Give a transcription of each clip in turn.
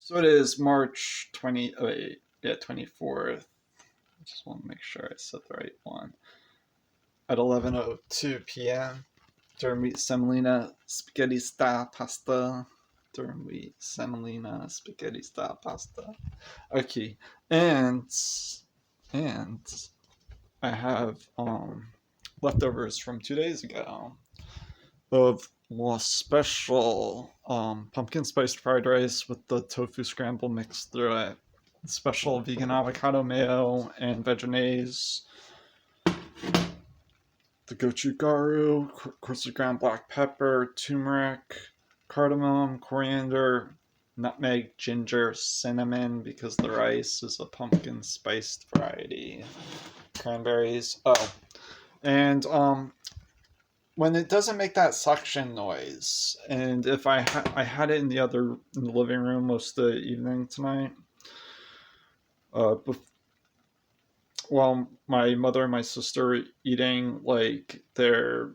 So it is March 20, oh wait, yeah, 24th. I just want to make sure I said the right one. At 11:02 p.m. during wheat semolina spaghetti style pasta. During wheat semolina spaghetti style pasta. Okay, and and I have leftovers from 2 days ago of more special pumpkin spiced fried rice with the tofu scramble mixed through it. Special vegan avocado mayo and vegenaise. The gochugaru, coarsely ground black pepper, turmeric, cardamom, coriander, nutmeg, ginger, cinnamon, because the rice is a pumpkin spiced variety. Cranberries. Oh, and when it doesn't make that suction noise, and if I had it in the living room most of the evening tonight, uh, while my mother and my sister were eating like their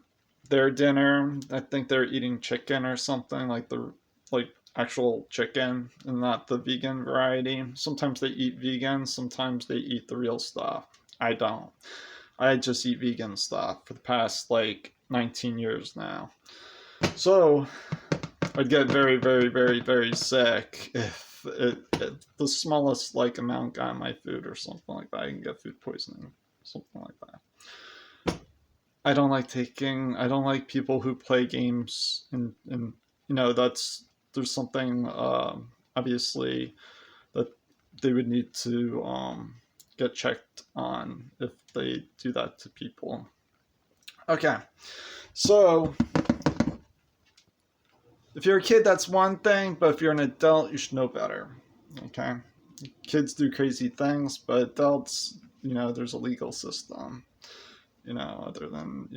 dinner. I think they're eating chicken or something like the like actual chicken and not the vegan variety. Sometimes they eat vegan, sometimes they eat the real stuff. I don't. I just eat vegan stuff for the past like 19 years now. So I'd get very, very, very, very sick if the smallest like amount got in my food or something like that. I can get food poisoning, something like that. I don't like people who play games and that's there's something obviously that they would need to get checked on if they do that to people. Okay, so if you're a kid, that's one thing, but if you're an adult, you should know better. Okay? Kids do crazy things, but adults, there's a legal system, other than,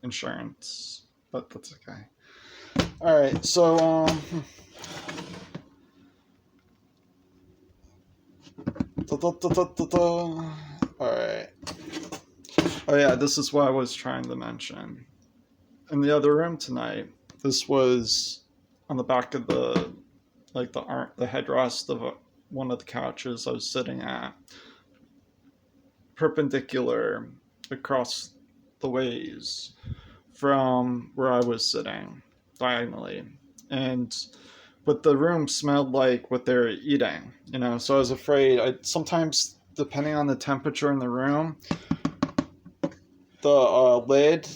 insurance. But that's okay. All right, so, all right. Oh, yeah, this is what I was trying to mention. In the other room tonight, this was on the back of the headrest of one of the couches I was sitting at, perpendicular across the ways from where I was sitting, diagonally. And but the room smelled like what they were eating, so I was afraid. Sometimes, depending on the temperature in the room, the lid,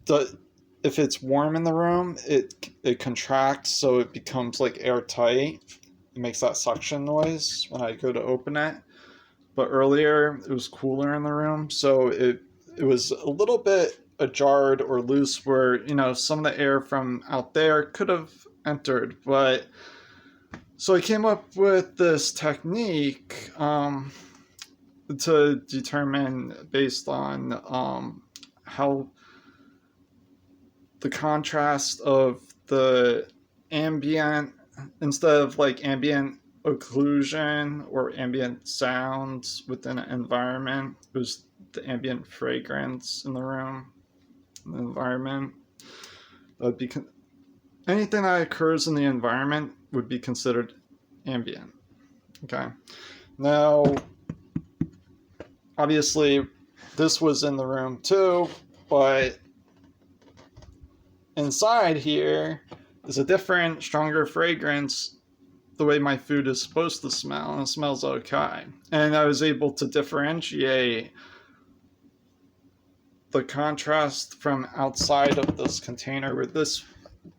the if it's warm in the room, it contracts, so it becomes like airtight. It makes that suction noise when I go to open it. But earlier it was cooler in the room, so it was a little bit ajar or loose, where some of the air from out there could have entered. But so I came up with this technique to determine, based on how the contrast of the ambient, instead of like ambient occlusion or ambient sounds within an environment, it was the ambient fragrance in the room, in the environment. Anything that occurs in the environment would be considered ambient. Okay. Now, obviously, this was in the room too, but inside here is a different, stronger fragrance, the way my food is supposed to smell, and it smells okay. And I was able to differentiate the contrast from outside of this container, where this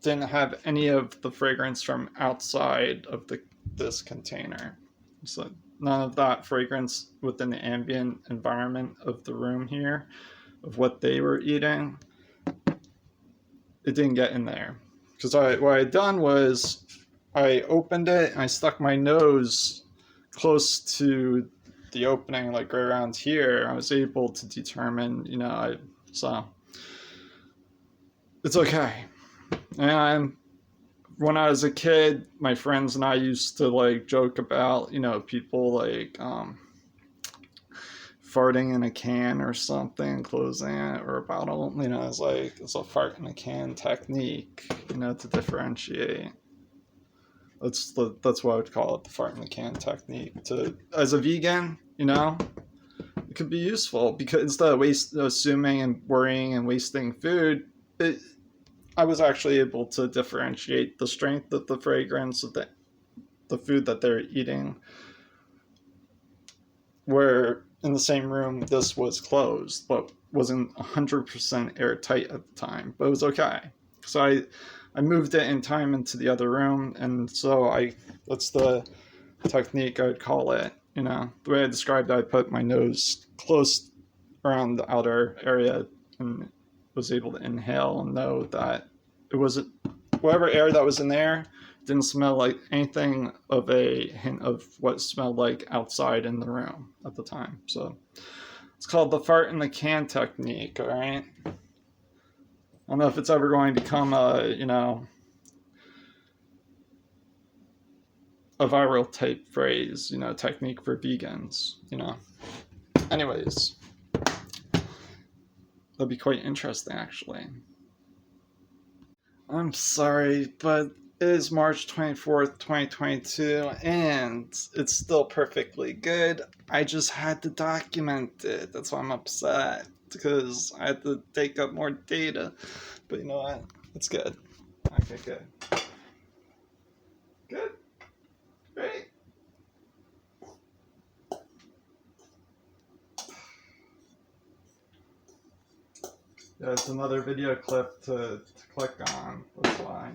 didn't have any of the fragrance from outside of this container. So none of that fragrance within the ambient environment of the room here, of what they were eating, it didn't get in there. Because what I had done was I opened it and I stuck my nose close to the opening, like right around here. I was able to determine, so it's okay. And when I was a kid, my friends and I used to like joke about, people like farting in a can or something, closing it, or a bottle. It's a fart in a can technique, to differentiate. That's what I would call it, the fart in the can technique. To as a vegan, it could be useful because instead of assuming and worrying and wasting food, I was actually able to differentiate the strength of the fragrance of the food that they're eating. Where in the same room, this was closed, but wasn't 100% airtight at the time, but it was okay. So I moved it in time into the other room, and so that's the technique I'd call it. The way I described it, I put my nose close around the outer area and was able to inhale and know that it wasn't whatever air that was in there didn't smell like anything of a hint of what smelled like outside in the room at the time. So it's called the fart in the can technique. All right. I don't know if it's ever going to become a viral type phrase, technique for vegans. Anyways, that'd be quite interesting, actually. I'm sorry, but it is March 24th, 2022, and it's still perfectly good. I just had to document it. That's why I'm upset, because I had to take up more data. But you know what? It's good. Okay, good. Good. Great. Yeah, it's another video clip to click on. That's why.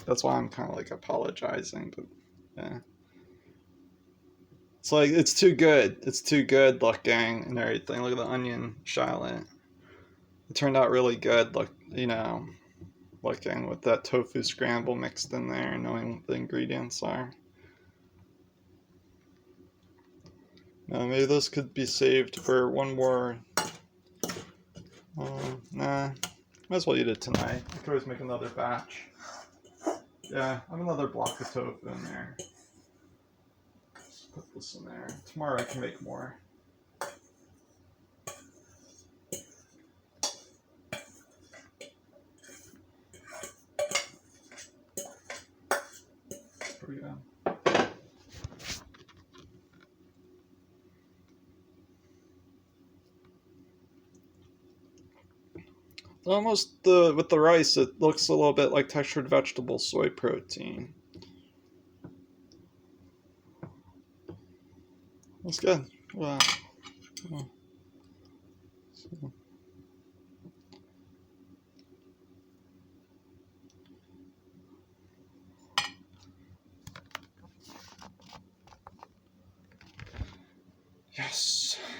That's why I'm kind of like apologizing, but yeah. It's like it's too good. It's too good looking and everything. Look at the onion shallot. It turned out really good. Looking with that tofu scramble mixed in there, knowing what the ingredients are. Now maybe this could be saved for one more. Nah, might as well eat it tonight. I could always make another batch. Yeah, I have another block of tofu in there. Just put this in there. Tomorrow I can make more. Here we go. Almost with the rice, it looks a little bit like textured vegetable soy protein. That's good. Wow. Yes.